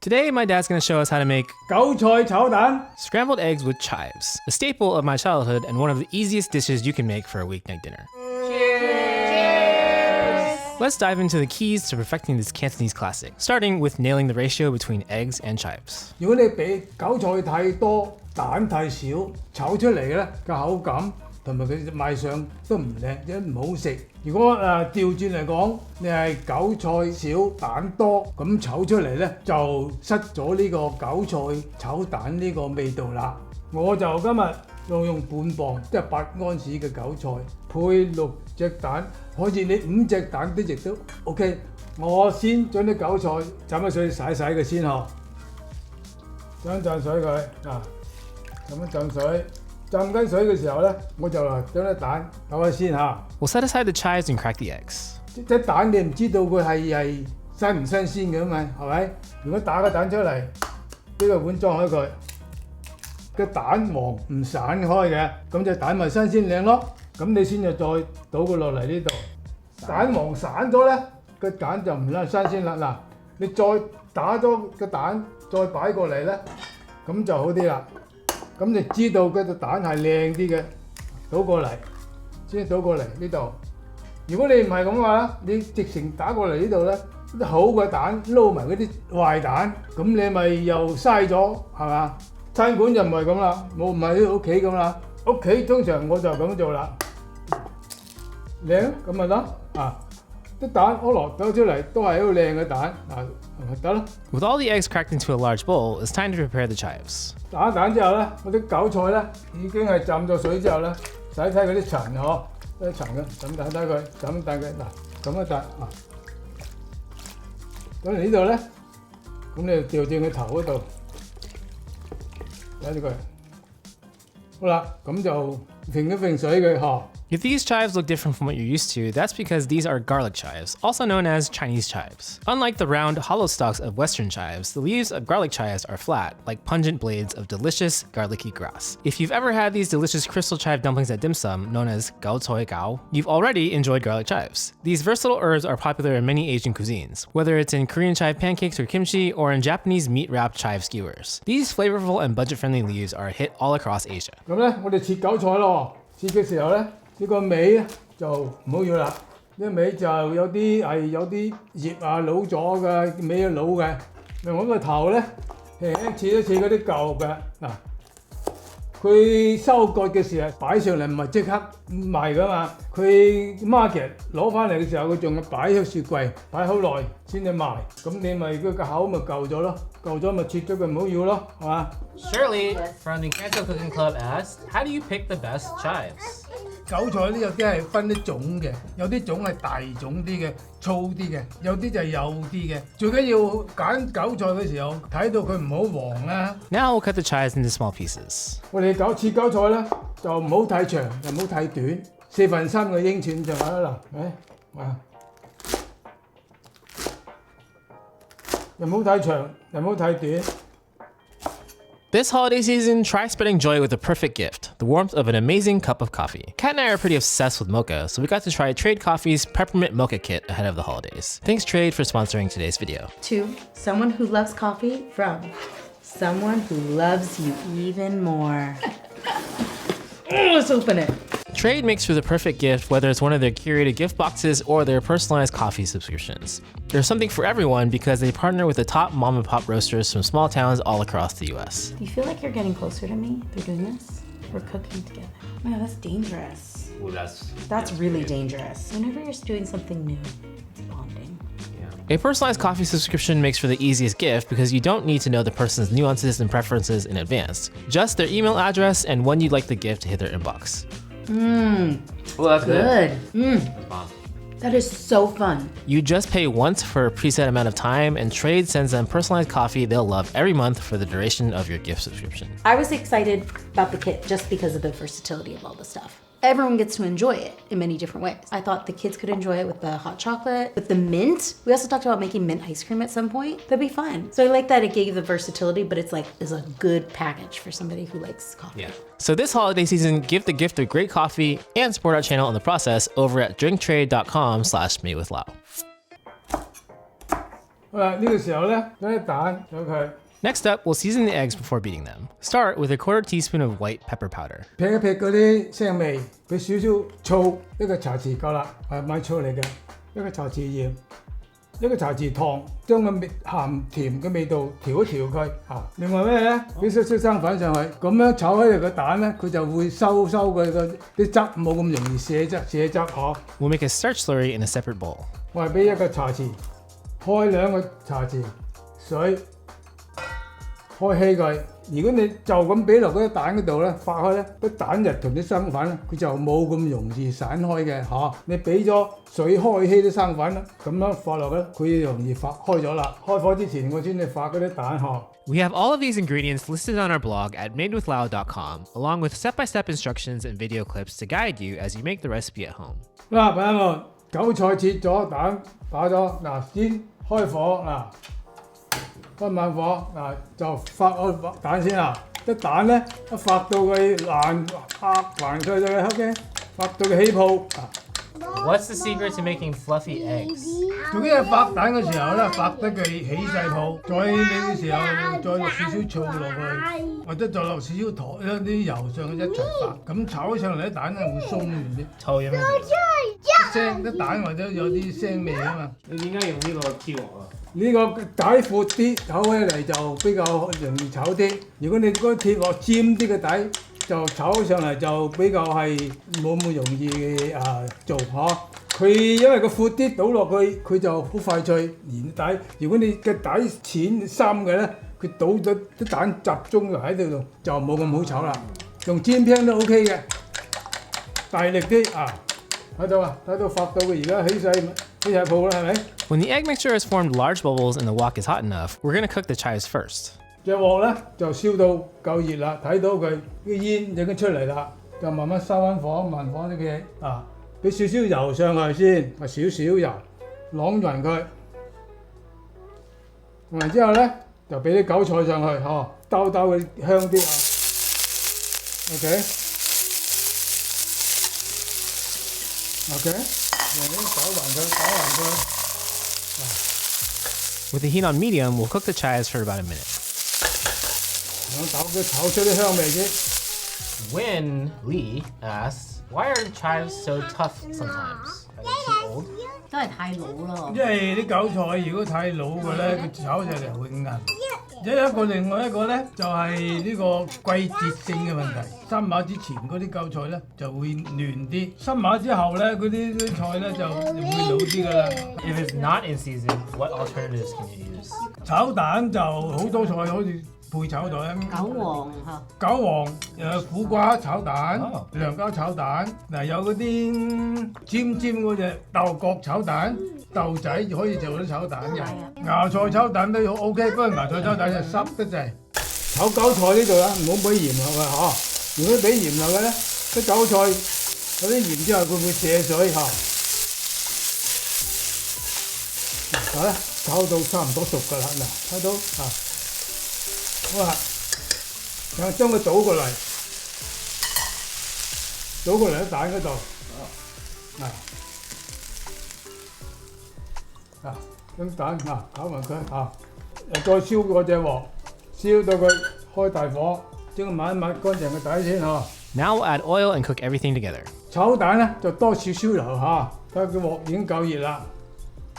Today, my dad's going to show us how to make 韭菜炒蛋 scrambled eggs with chives, a staple of my childhood and one of the easiest dishes you can make for a weeknight dinner. Cheers! Let's dive into the keys to perfecting this Cantonese classic, starting with nailing the ratio between eggs and chives. 如果你俾韭菜太多，蛋太少，炒出嚟咧個口感同埋佢賣相都唔靚，亦唔好食。如果調轉嚟講，你係韭菜少蛋多，咁炒出嚟咧就失咗呢個韭菜炒蛋呢個味道啦。我就今日用半磅，即係8安士嘅韭菜，配6隻蛋，可以你5隻蛋都亦都 OK。我先將啲韭菜浸喺水洗佢先嗬，將浸水佢嗱，咁樣浸水。浸緊水嘅時候咧，我就將啲蛋攪下先嚇。We'll set aside the chives and crack the eggs. 隻蛋你唔知道佢係新唔新鮮嘅嘛，係咪？如果打個蛋出嚟，呢個碗裝開佢，個蛋黃唔散開嘅，咁隻蛋咪新鮮靚咯。咁你先就再倒佢落嚟呢度，蛋黃散咗咧，個蛋就唔新鮮啦。嗱，你再打咗個蛋，再擺過嚟咧，咁就好啲啦。咁你知道嗰隻蛋係靚啲嘅，倒過嚟，先倒過嚟呢度。如果你唔係咁嘅話，你直情打過嚟呢度咧，啲好嘅蛋撈埋嗰啲壞蛋，咁你咪又嘥咗，係嘛？餐館就唔係咁啦，我唔係喺屋企咁啦。屋企通常我就咁做啦，靚咁咪得啊！啲蛋我落咗出嚟都係一個靚嘅蛋啊，得啦。With all the eggs cracked into a large bowl, it's time to prepare the chives. 打蛋之後咧，嗰啲韭菜咧已經係浸咗水之後咧，洗睇嗰啲塵嗬，啲塵嘅，咁睇睇佢，咁睇佢嗱，咁一笪啊，咁嚟呢度咧，咁你就調轉佢頭嗰度，睇住佢，好啦，咁就揈一揈水佢嗬。If these chives look different from what you're used to, that's because these are garlic chives, also known as Chinese chives. Unlike the round, hollow stalks of Western chives, the leaves of garlic chives are flat, like pungent blades of delicious garlicky grass. If you've ever had these delicious crystal chive dumplings at dim sum, known as gao coi gao, you've already enjoyed garlic chives. These versatile herbs are popular in many Asian cuisines, whether it's in Korean chive pancakes or kimchi, or in Japanese meat-wrapped chive skewers. These flavorful and budget-friendly leaves are a hit all across Asia. 咁咧，我哋切韭菜咯，切嘅時候咧。呢個尾咧就唔好要啦，呢個尾就有啲葉啊老咗嘅，尾係老嘅。我個頭咧輕輕切一切嗰啲舊嘅嗱，佢收割嘅時候擺上嚟唔係即刻賣噶嘛，佢 market 攞翻嚟嘅時候佢仲要擺喺雪櫃擺好耐先至賣，咁你咪個口咪舊咗咯，舊咗咪切咗佢唔好要咯，係嘛 Shirley from the CANTO Cooking Club asked, how do you pick the best chives? 韭菜呢有啲係分啲種嘅，有啲種係大種啲嘅、粗啲嘅，有啲就係幼啲嘅。最緊要揀韭菜嘅時候睇到佢唔好黃啦。Now we'll cut the chives into small pieces. 我哋切韭菜咧就唔好太長，又唔好太短，4/3嘅英寸就係啦。又唔好太長，又唔好太短。This holiday season, try spreading joy with a perfect gift, the warmth of an amazing cup of coffee. Kat and I are pretty obsessed with mocha, so we got to try Trade Coffee's Peppermint Mocha Kit ahead of the holidays. Thanks Trade for sponsoring today's video. To someone who loves coffee from someone who loves you even more. Let's open it. Trade makes for the perfect gift, whether it's one of their curated gift boxes or their personalized coffee subscriptions. There's something for everyone because they partner with the top mom and pop roasters from small towns all across the US. Do you feel like you're getting closer to me through doing this? We're cooking together. Man, that's dangerous. Well, that's really dangerous. Whenever you're doing something new, it's bonding. A personalized coffee subscription makes for the easiest gift because you don't need to know the person's nuances and preferences in advance. Just their email address and when you'd like the gift to hit their inbox. Well, that's good. That's bomb. That is so fun. You just pay once for a preset amount of time and Trade sends them personalized coffee they'll love every month for the duration of your gift subscription. I was excited about the kit just because of the versatility of all the stuff. Everyone gets to enjoy it in many different ways. I thought the kids could enjoy it with the hot chocolate, with the mint. We also talked about making mint ice cream at some point. That'd be fun. So I like that it gave the versatility, but it's a good package for somebody who likes coffee. Yeah. So this holiday season, give the gift of great coffee and support our channel in the process over at drinktrade.com/matewithlau. 好啦，呢個時候咧，將啲蛋咗佢 Next up, we'll season the eggs before beating them. Start with a quarter teaspoon of white pepper powder. 劈一劈嗰啲腥味，俾少少醋，一個茶匙夠啦，係買醋嚟嘅，一個茶匙鹽，一個茶匙糖，將個鹹甜嘅味道調一調佢嚇。另外咩咧？俾少少生粉上去，咁樣炒起嚟個蛋咧，佢就會收佢個啲汁，冇咁容易瀉汁嗬。We'll make a starch slurry in a separate bowl. 我係俾一個茶匙，開2個茶匙水。開稀佢，如果你就咁俾落嗰啲蛋嗰度咧，發開咧，啲蛋液同啲生粉咧，佢就冇咁容易散開嘅嚇。你俾咗水開稀啲生粉啦，咁樣發落咧，佢容易發開咗啦。開火之前我先至發嗰啲蛋殼。We have all of these ingredients listed on our blog at madewithlau.com, along with step-by-step instructions and video clips to guide you as you make the recipe at home. 嗱，朋友們，韭菜切咗，蛋打咗，嗱先開火嗱。開慢火嗱，就發個蛋先啦。啲蛋咧一發到佢爛碎咗，OK， 發到佢起泡。What's the secret to making fluffy eggs? 總之係發蛋嘅時候咧，發得佢起晒泡，再你嘅時候再落少少醋落去，或者再落少少糖啲油上去一齊發，咁炒起上嚟啲蛋咧會鬆軟啲。臭有咩味？腥啲蛋或者有啲腥味啊嘛。你點解用呢個鐵鑊啊？呢個底闊啲，炒起嚟就比較容易炒啲。如果你嗰個鐵鑊尖啲嘅底，就炒上嚟就比較係冇咁容易做嚇。佢因為個闊啲倒落去，佢就好快脆連底。如果你嘅底淺深嘅咧，佢倒咗啲蛋集中喺度就冇咁好炒啦。用煎拼都 OK 嘅，大力啲啊！睇到發到佢而家起晒泡啦，係咪？ When the egg mixture has formed large bubbles and the wok is hot enough, we're going to cook the chives first. 隻鑊咧就燒到夠熱啦，睇到佢啲煙已經出嚟啦，就慢慢收翻火，慢火啲嘅俾少少油上去先，少少油，啷勻佢。然之後咧就俾啲韭菜上去，兜佢香啲啊。OK， 攪勻佢。With the heat on medium, we'll cook the chives for about a minute. 炒出啲香味先。When Lee asks, why are the chives so tough sometimes? Are they too old? 都係太老咯。因為啲韭菜如果太老嘅咧，佢炒上嚟會硬。另外一個咧就係呢個季節性嘅問題。新馬之前嗰啲韭菜咧就會嫩啲，新馬之後咧嗰啲菜咧就會老啲㗎啦。If it's not in season, what alternatives can you use? 炒蛋就好多菜好似配炒蛋，韭黃苦瓜炒蛋，涼膠炒蛋，有嗰啲尖嗰隻豆角炒蛋，豆仔可以做到炒蛋嘅，芽菜炒蛋都 OK， 不過芽菜炒蛋就濕得滯。炒韭菜呢度啦，唔好俾鹽落去嚇，如果俾鹽落去咧，啲韭菜嗰啲鹽之後佢會瀉水嚇。好啦，炒到差唔多熟㗎啦，嗱睇到好啦，將佢倒過嚟喺蛋嗰度，將蛋攪勻佢又再燒過隻鑊，燒到佢開大火，將佢抹一抹乾淨嘅底先嚇。Now we'll add oil and cook everything together. 炒蛋咧就多少少油嚇，睇下個鑊已經夠熱啦，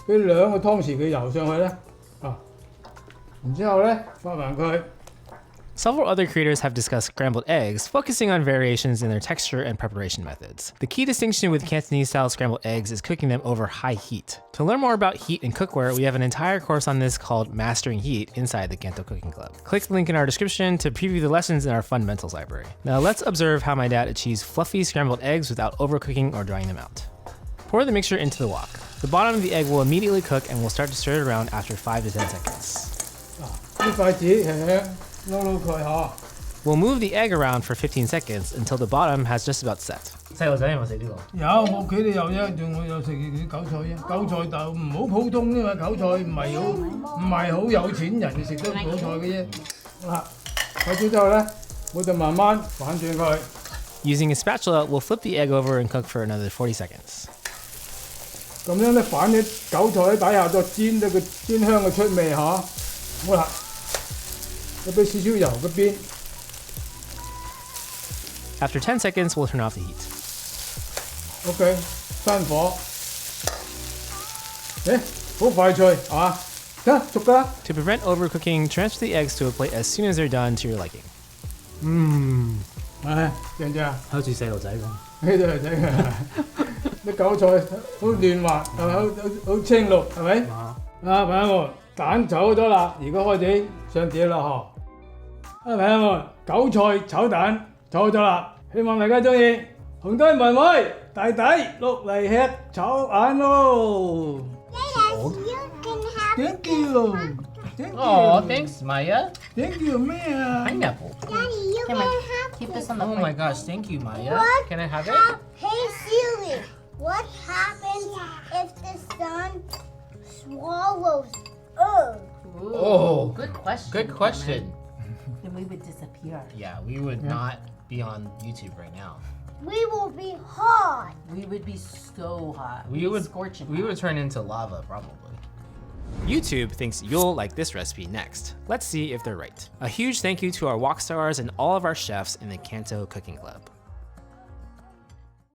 俾2個湯匙嘅油上去咧，然之後咧發勻佢。Several other creators have discussed scrambled eggs, focusing on variations in their texture and preparation methods. The key distinction with Cantonese-style scrambled eggs is cooking them over high heat. To learn more about heat and cookware, we have an entire course on this called Mastering Heat inside the CANTO Cooking Club. Click the link in our description to preview the lessons in our fundamentals library. Now let's observe how my dad achieves fluffy scrambled eggs without overcooking or drying them out. Pour the mixture into the wok. The bottom of the egg will immediately cook and we'll start to stir it around after 5 to 10 seconds. 啲筷子輕撈佢嚇。We'll move the egg around for 15 seconds until the bottom has just about set. 細路仔有冇食呢個？有，我屋企都有啫，仲有食啲韭菜啫。韭菜就唔好普通啫嘛，韭菜唔係好有錢人食得韭菜嘅啫。嗱，開咗之後咧，我就慢慢反轉佢。Using a spatula, we'll flip the egg over and cook for another 40 seconds. 咁樣咧反啲韭菜喺底下再煎到佢煎香嘅出味嚇。好啦，一俾少少油嗰邊。After 10 seconds, we'll turn off the heat. OK， 閂火。好快脆係嘛？得熟㗎啦。To prevent overcooking, transfer the eggs to a plate as soon as they're done to your liking. 正唔正啊？好似細路仔咁。呢度嚟睇嘅，啲韭菜好嫩滑，係咪好青綠係咪？朋友們，蛋炒咗啦，而家開始上碟啦嗬！朋友們，韭菜炒蛋炒咗啦，希望大家中意。紅堆妹妹、弟弟落嚟吃炒蛋咯！ Yes, you can have Thank you. Thank you. Oh, thanks, Maya. Thank you, Mia. Pineapple. Daddy, you Here, can Mike. have Keep this. this on the Oh plate. my gosh, thank you, Maya. What? Can I have it? Hey, Silly, what happens if the sun swallows Earth? Ooh, Oh, good question. Good question. Then we would disappear. Yeah, we would not be on YouTube right now. We will be hot. We would be so hot. We would scorching. We would turn into lava probably. YouTube thinks you'll like this recipe next. Let's see if they're right. A huge thank you to our wok stars and all of our chefs in the CANTO Cooking Club.